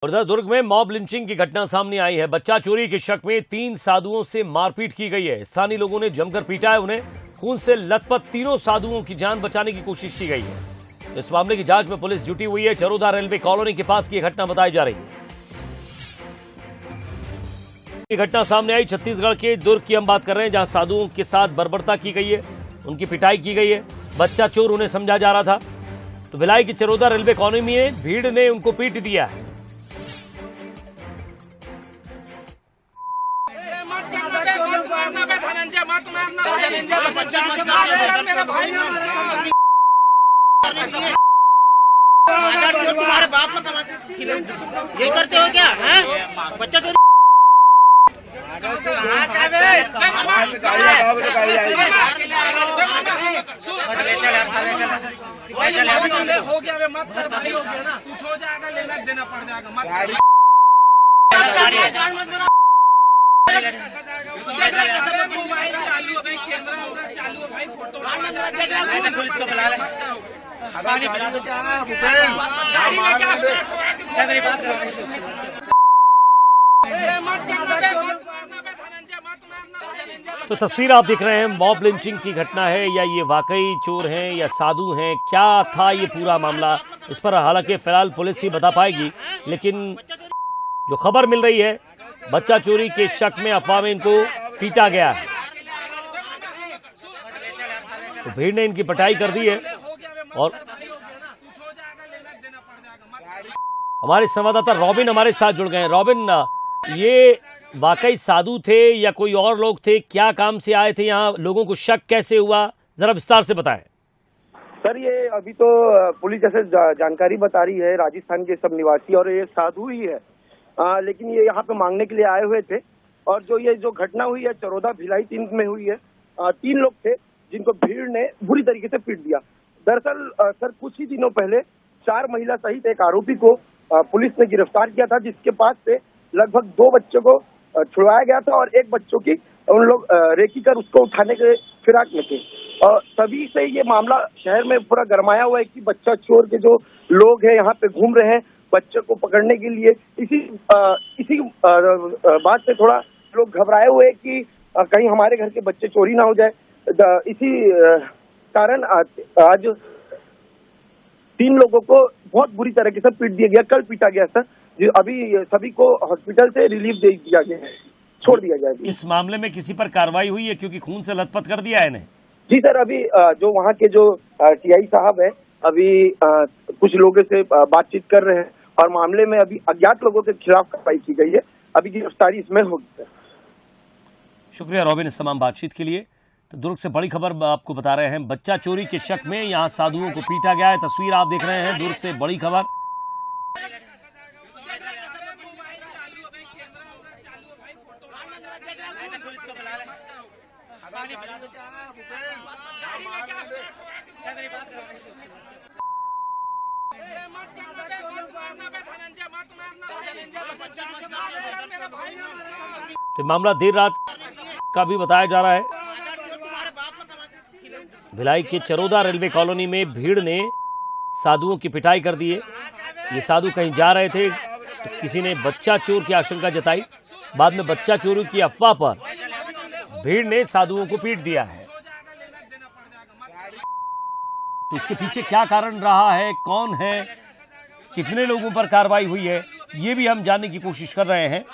उधर दुर्ग में mob lynching की घटना सामने आई है। बच्चा चोरी के शक में 3 साधुओं से मारपीट की गई है। स्थानीय लोगों ने जमकर पीटा है उन्हें। खून से लथपथ तीनों साधुओं की जान बचाने की कोशिश की गई है। इस मामले की जांच में पुलिस जुटी हुई है। चरोदा रेलवे कॉलोनी के पास की घटना बताई जा रही है। ये घटना सामने आई छत्तीसगढ़ के दुर्ग की हम बात कर रहे हैं, जहां साधुओं के साथ बर्बरता की गई है, उनकी पिटाई की गई है। बच्चा चोर उन्हें समझा जा रहा था, तो भिलाई की चरोदा रेलवे कॉलोनी में भीड़ ने उनको पीट दिया है। तुम्हारे बाप ये करते हो क्या? बच्चा चोरी हो गया मत कर भाई, कुछ हो जाएगा, लेना देना पड़ जाएगा। मत चालू भाई, फोटो पुलिस को बुला ले। तो तस्वीर आप देख रहे हैं, मॉब लिंचिंग की घटना है या ये वाकई चोर हैं या साधु हैं, क्या था ये पूरा मामला, इस पर हालांकि फिलहाल पुलिस ही बता पाएगी। लेकिन जो खबर मिल रही है, बच्चा चोरी के शक में अफवाह में इनको पीटा गया है। तो भीड़ ने इनकी पिटाई कर दी है। और हमारे संवाददाता रॉबिन हमारे साथ जुड़ गए हैं। रॉबिन, ये वाकई साधु थे या कोई और लोग थे? क्या काम से आए थे यहाँ? लोगों को शक कैसे हुआ, जरा विस्तार से बताएं। सर, ये अभी तो पुलिस जैसे जानकारी बता रही है, राजस्थान के सब निवासी और ये साधु ही है। लेकिन ये यहाँ पे मांगने के लिए आए हुए थे। और जो घटना हुई है चरोदा भिलाई 3 में हुई है। 3 लोग थे जिनको भीड़ ने बुरी तरीके से पीट दिया। दरअसल सर, कुछ ही दिनों पहले 4 महिला सहित एक आरोपी को पुलिस ने गिरफ्तार किया था, जिसके पास से लगभग 2 बच्चों को छुड़वाया गया था और एक बच्चों की उन लोग रेकी कर उसको उठाने के फिराक में थे। और तभी से ये मामला शहर में पूरा गरमाया हुआ है कि बच्चा चोर के जो लोग हैं यहाँ पे घूम रहे हैं बच्चों को पकड़ने के लिए। इसी बात से थोड़ा लोग घबराए हुए हैं कि कहीं हमारे घर के बच्चे चोरी ना हो जाए। इसी कारण आज 3 लोगों को बहुत बुरी तरीके से पीट दिया गया। कल पीटा गया सर। अभी सभी को हॉस्पिटल से रिलीफ दे दिया गया है, छोड़ दिया जाएगा। इस मामले में किसी पर कार्रवाई हुई है, क्योंकि खून से लथपथ कर दिया है इन्हें? जी सर, अभी जो वहाँ के जो टीआई साहब है, अभी कुछ लोगों से बातचीत कर रहे हैं और मामले में अभी अज्ञात लोगों के खिलाफ कार्रवाई की गई है। अभी गिरफ्तारी इसमें होगी। शुक्रिया रॉबिन इस तमाम बातचीत के लिए। तो दुर्ग से बड़ी खबर आपको बता रहे हैं, बच्चा चोरी के शक में यहाँ साधुओं को पीटा गया है। तस्वीर आप देख रहे हैं, दुर्ग से बड़ी खबर। तो मामला देर रात का भी बताया जा रहा है। भिलाई के चरोदा रेलवे कॉलोनी में भीड़ ने साधुओं की पिटाई कर दी है। ये साधु कहीं जा रहे थे तो किसी ने बच्चा चोर की आशंका जताई। बाद में बच्चा चोरी की अफवाह पर भीड़ ने साधुओं को पीट दिया है। तो इसके पीछे क्या कारण रहा है, कौन है, कितने लोगों पर कार्रवाई हुई है, ये भी हम जानने की कोशिश कर रहे हैं।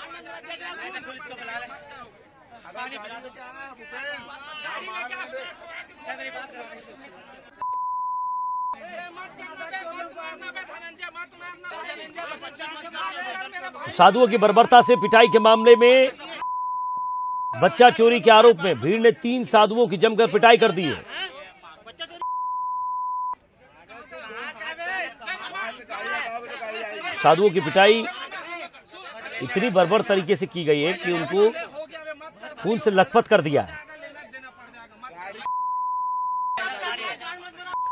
साधुओं की बर्बरता से पिटाई के मामले में बच्चा चोरी के आरोप में भीड़ ने 3 साधुओं की जमकर पिटाई कर दी है। साधुओं की पिटाई इतनी बर्बर तरीके से की गई है कि उनको खून से लथपथ कर दिया है।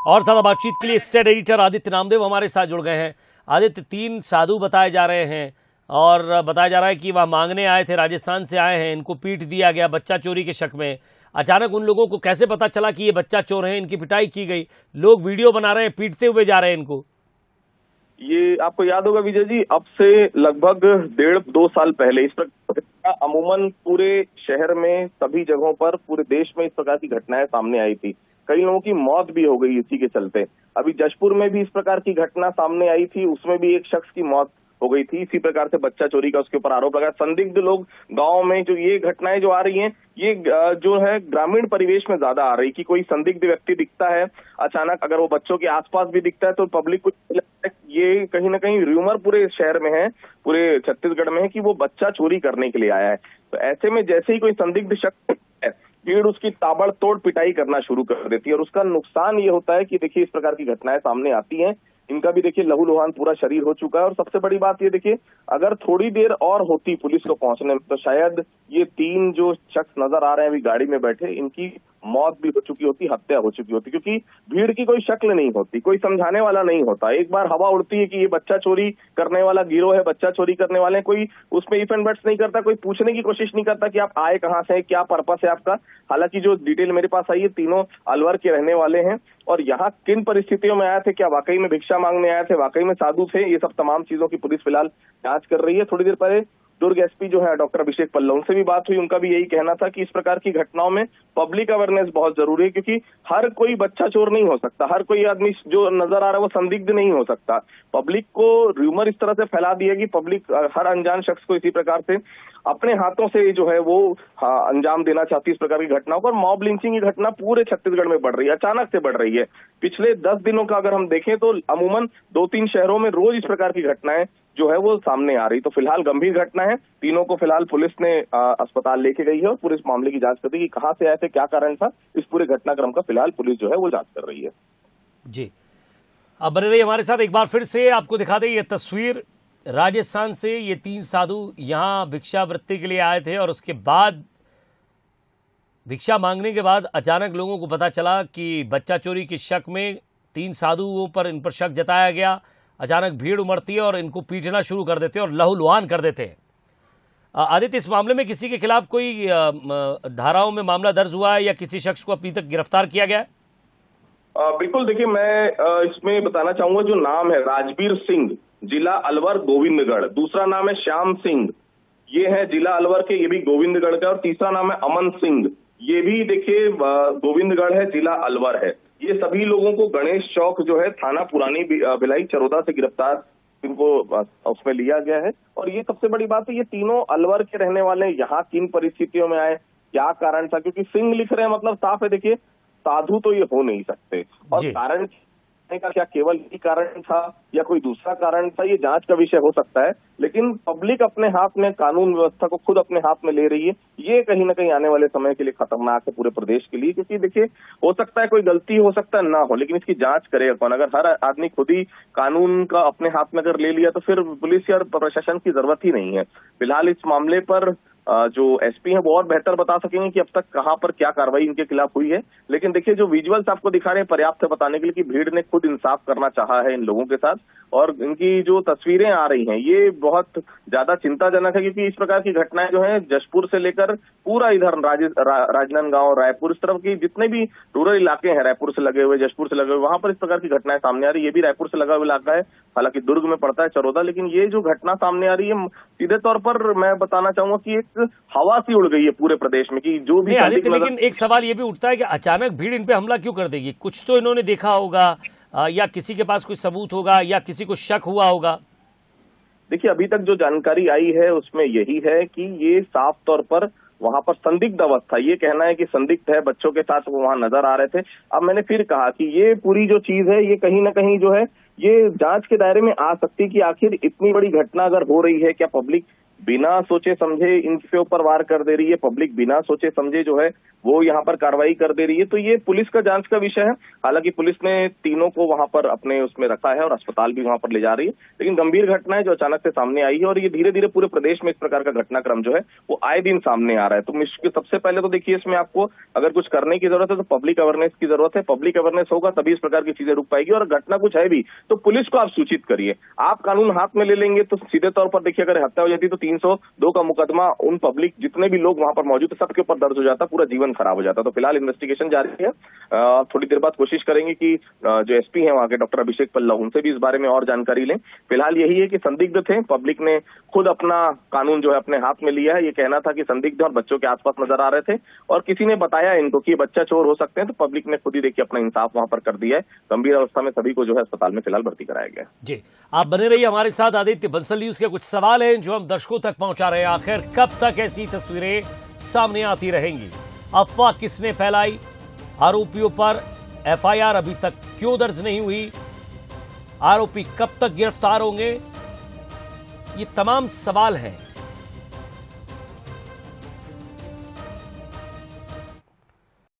और ज्यादा बातचीत के लिए स्टेट एडिटर आदित्य नामदेव हमारे साथ जुड़ गए हैं। आदित्य, 3 साधु बताए जा रहे हैं और बताया जा रहा है कि वह मांगने आए थे, राजस्थान से आए हैं, इनको पीट दिया गया बच्चा चोरी के शक में। अचानक उन लोगों को कैसे पता चला कि ये बच्चा चोर है, इनकी पिटाई की गई, लोग वीडियो बना रहे हैं, पीटते हुए जा रहे हैं इनको? ये आपको याद होगा विजय जी, अब से लगभग 1.5-2 साल पहले इस प्रकार अमूमन पूरे शहर में सभी जगहों पर पूरे देश में इस प्रकार की घटनाएं सामने आई थी। कई लोगों की मौत भी हो गई इसी के चलते। अभी जशपुर में भी इस प्रकार की घटना सामने आई थी, उसमें भी एक शख्स की मौत हो गई थी इसी प्रकार से बच्चा चोरी का उसके ऊपर आरोप लगा। संदिग्ध लोग गांव में जो ये घटनाएं जो आ रही हैं, ये जो है ग्रामीण परिवेश में ज्यादा आ रही कि कोई संदिग्ध व्यक्ति दिखता है अचानक, अगर वो बच्चों के आसपास भी दिखता है तो पब्लिक को ये कहीं ना कहीं र्यूमर पूरे शहर में है, पूरे छत्तीसगढ़ में है कि वो बच्चा चोरी करने के लिए आया है। तो ऐसे में जैसे ही कोई संदिग्ध शख्स है, भीड़ उसकी ताबड़तोड़ पिटाई करना शुरू कर देती है और उसका नुकसान ये होता है कि देखिए इस प्रकार की घटनाएं सामने आती हैं, इनका भी देखिए लहूलुहान पूरा शरीर हो चुका है। और सबसे बड़ी बात ये देखिए, अगर थोड़ी देर और होती पुलिस को पहुंचने में तो शायद ये 3 जो शख्स नजर आ रहे हैं अभी गाड़ी में बैठे, इनकी मौत भी हो चुकी होती, हत्या हो चुकी होती, क्योंकि भीड़ की कोई शक्ल नहीं होती, कोई समझाने वाला नहीं होता। एक बार हवा उड़ती है कि ये बच्चा चोरी करने वाला गिरोह है, बच्चा चोरी करने वाले हैं, कोई उसमें इफ एंड बट्स नहीं करता, कोई पूछने की कोशिश नहीं करता कि आप आए कहाँ से, क्या पर्पस है आपका। हालांकि जो डिटेल मेरे पास आई है, तीनों अलवर के रहने वाले हैं और यहाँ किन परिस्थितियों में आए थे, क्या वाकई में भिक्षा मांगने आए थे, वाकई में साधु थे, ये सब तमाम चीजों की पुलिस फिलहाल जांच कर रही है। थोड़ी देर पहले दुर्ग एसपी जो है डॉक्टर अभिषेक पल्लव, उनसे भी बात हुई, उनका भी यही कहना था कि इस प्रकार की घटनाओं में पब्लिक अवेयरनेस बहुत जरूरी है, क्योंकि हर कोई बच्चा चोर नहीं हो सकता, हर कोई आदमी जो नजर आ रहा है वो संदिग्ध नहीं हो सकता। पब्लिक को र्यूमर इस तरह से फैला दिया कि पब्लिक हर अनजान शख्स को इसी प्रकार से अपने हाथों से जो है वो अंजाम देना चाहती है इस प्रकार की घटनाओं को। और मॉब लिंचिंग की घटना पूरे छत्तीसगढ़ में बढ़ रही है, अचानक से बढ़ रही है। पिछले 10 दिनों का अगर हम देखें तो अमूमन 2-3 शहरों में रोज इस प्रकार की घटनाएं जो है वो सामने आ रही। तो फिलहाल गंभीर घटना है, तीनों को फिलहाल पुलिस ने अस्पताल लेके गई है और पुलिस मामले की जांच कर रही है कि कहां से आए थे, क्या कारण था। इस पूरे घटनाक्रम का फिलहाल पुलिस जो है वो जांच कर रही है। जी, अब बने रहिए हमारे साथ। एक बार फिर से आपको दिखा दें ये तस्वीर राजस्थान से। ये 3 साधु यहाँ भिक्षावृत्ति के लिए आए थे और उसके बाद भिक्षा मांगने के बाद अचानक लोगों को पता चला कि बच्चा चोरी के शक में 3 साधुओं पर इन पर शक जताया गया। अचानक भीड़ उमड़ती है और इनको पीटना शुरू कर देते हैं और लहूलुहान कर देते हैं। आदित्य, इस मामले में किसी के खिलाफ कोई धाराओं में मामला दर्ज हुआ है या किसी शख्स को अभी तक गिरफ्तार किया गया है? बिल्कुल, देखिए मैं इसमें बताना चाहूंगा, जो नाम है राजवीर सिंह, जिला अलवर गोविंदगढ़, दूसरा नाम है श्याम सिंह, ये है जिला अलवर के, ये भी गोविंदगढ़ का, और तीसरा नाम है अमन सिंह, ये भी देखिए गोविंदगढ़ है, जिला अलवर है। ये सभी लोगों को गणेश चौक जो है थाना पुरानी भिलाई चरोदा से गिरफ्तार इनको उसमें लिया गया है। और ये सबसे बड़ी बात है, ये तीनों अलवर के रहने वाले, यहाँ किन परिस्थितियों में आए, क्या कारण था, क्योंकि सिंह लिख रहे हैं मतलब साफ है, देखिए साधु तो ये हो नहीं सकते। और कारण का क्या केवल यही कारण था या कोई दूसरा कारण था, ये जांच का विषय हो सकता है। लेकिन पब्लिक अपने हाथ में कानून व्यवस्था को खुद अपने हाथ में ले रही है, ये कहीं ना कहीं आने वाले समय के लिए खतरनाक है पूरे प्रदेश के लिए। क्योंकि देखिए हो सकता है कोई गलती हो सकता है ना हो, लेकिन इसकी जांच करेगा कौन? अगर हर आदमी खुद ही कानून का अपने हाथ में अगर ले लिया तो फिर पुलिस या प्रशासन की जरूरत ही नहीं है। फिलहाल इस मामले पर जो एसपी हैं वो और बेहतर बता सकेंगे कि अब तक कहां पर क्या कार्रवाई इनके खिलाफ हुई है। लेकिन देखिए जो विजुअल्स आपको दिखा रहे हैं पर्याप्त है बताने के लिए कि भीड़ ने खुद इंसाफ करना चाहा है इन लोगों के साथ। और इनकी जो तस्वीरें आ रही हैं ये बहुत ज्यादा चिंताजनक है, क्योंकि इस प्रकार की घटनाएं जो है जशपुर से लेकर पूरा इधर राजनांदगांव, रायपुर, इस तरफ की जितने भी रूरल इलाके हैं, रायपुर से लगे हुए, जशपुर से लगे हुए, वहां पर इस प्रकार की घटनाएं सामने आ रही है। ये भी रायपुर से लगा हुआ इलाका है, हालांकि दुर्ग में पड़ता है चरोदा। लेकिन ये जो घटना सामने आ रही है, सीधे तौर पर मैं बताना चाहूंगा कि एक हवा सी उड़ गई है पूरे प्रदेश में कि जो भी। लेकिन एक सवाल ये भी उठता है कि अचानक भीड़ इन पे हमला क्यों कर देगी? कुछ तो इन्होंने देखा होगा या किसी के पास कोई सबूत होगा या किसी को शक हुआ होगा। देखिए अभी तक जो जानकारी आई है उसमें यही है कि ये साफ तौर पर वहां पर संदिग्ध अवस्था, ये कहना है कि संदिग्ध है, बच्चों के साथ वो वहां नजर आ रहे थे। अब मैंने फिर कहा कि ये पूरी जो चीज है ये कहीं ना कहीं जो है ये जांच के दायरे में आ सकती कि आखिर इतनी बड़ी घटना अगर हो रही है, क्या पब्लिक बिना सोचे समझे इनके ऊपर वार कर दे रही है, पब्लिक बिना सोचे समझे जो है वो यहाँ पर कार्रवाई कर दे रही है। तो ये पुलिस का जांच का विषय है। हालांकि पुलिस ने तीनों को वहां पर अपने उसमें रखा है और अस्पताल भी वहां पर ले जा रही है। लेकिन गंभीर घटना है जो अचानक से सामने आई है और ये धीरे धीरे पूरे प्रदेश में इस प्रकार का घटनाक्रम जो है वो आए दिन सामने आ रहा है। तो सबसे पहले तो देखिए इसमें आपको अगर कुछ करने की जरूरत है तो पब्लिक अवेयरनेस की जरूरत है। पब्लिक अवेयरनेस होगा तभी इस प्रकार की चीजें रुक पाएगी। और घटना कुछ है भी तो पुलिस को आप सूचित करिए। आप कानून हाथ में ले लेंगे तो सीधे तौर पर देखिए अगर हत्या हो जाती तो 3 302 का मुकदमा उन पब्लिक जितने भी लोग वहां पर मौजूद थे सबके ऊपर दर्ज हो जाता, पूरा जीवन खराब हो जाता। तो फिलहाल इन्वेस्टिगेशन जारी है। थोड़ी देर बाद कोशिश करेंगे कि जो एसपी हैं वहां के डॉक्टर अभिषेक पल्लव, उनसे भी इस बारे में और जानकारी लें। फिलहाल यही है कि संदिग्ध थे, पब्लिक ने खुद अपना कानून जो है अपने हाथ में लिया है। ये कहना था कि संदिग्ध और बच्चों के आसपास नजर आ रहे थे और किसी ने बताया इनको कि बच्चा चोर हो सकते हैं, तो पब्लिक ने खुद ही देखिए अपना इंसाफ वहां पर कर दिया है। गंभीर अवस्था में सभी को जो है अस्पताल में फिलहाल भर्ती कराया गया। जी, आप बने रहिए हमारे साथ। आदित्य बंसल न्यूज के कुछ सवाल हैं जो हम दर्शकों तक पहुंचा रहे हैं। आखिर कब तक ऐसी तस्वीरें सामने आती रहेंगी? अफवाह किसने फैलाई? आरोपियों पर एफआईआर अभी तक क्यों दर्ज नहीं हुई? आरोपी कब तक गिरफ्तार होंगे? ये तमाम सवाल हैं